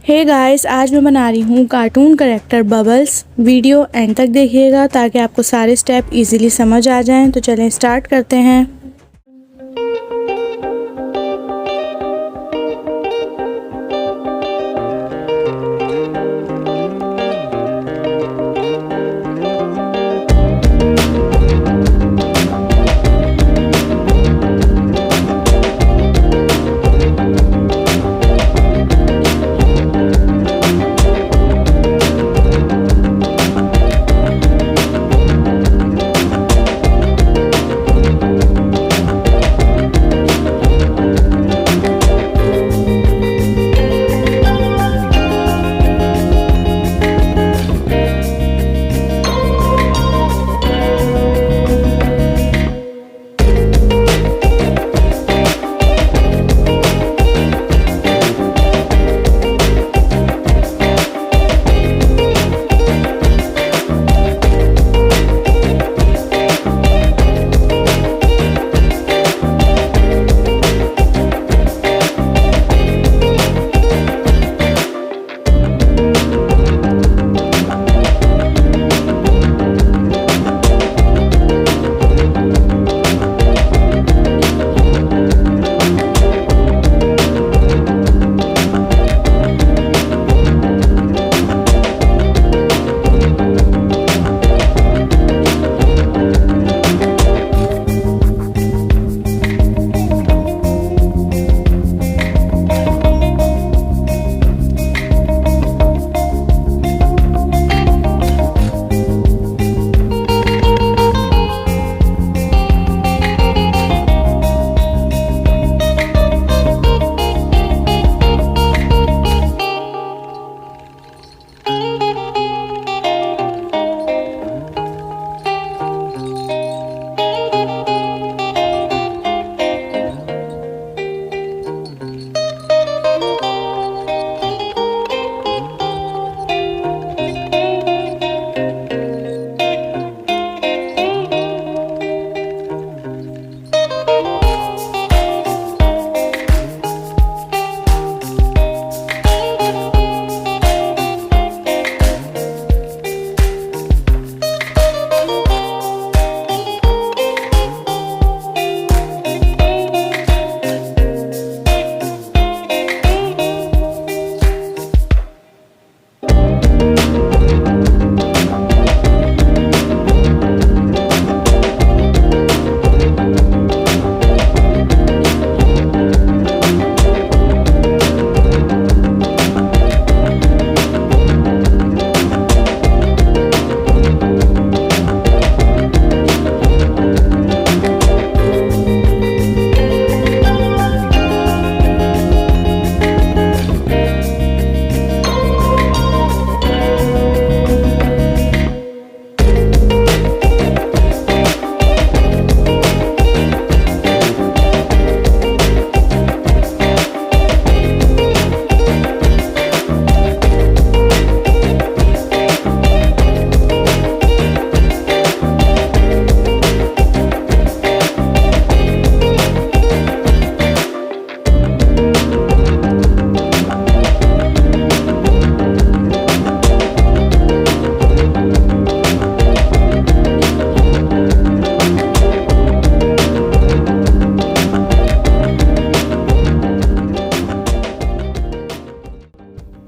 Hey guys, आज मैं बना रही हूँ cartoon character bubbles. Video and तक देखिएगा ताकि आपको सारे स्टेप इजीली समझ आ जाएं। तो चलें स्टार्ट करते हैं।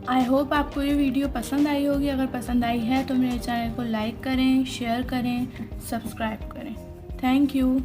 आई होप आपको ये वीडियो पसंद आई होगी। अगर पसंद आई है तो मेरे चैनल को लाइक करें, शेयर करें, सब्सक्राइब करें। Thank you.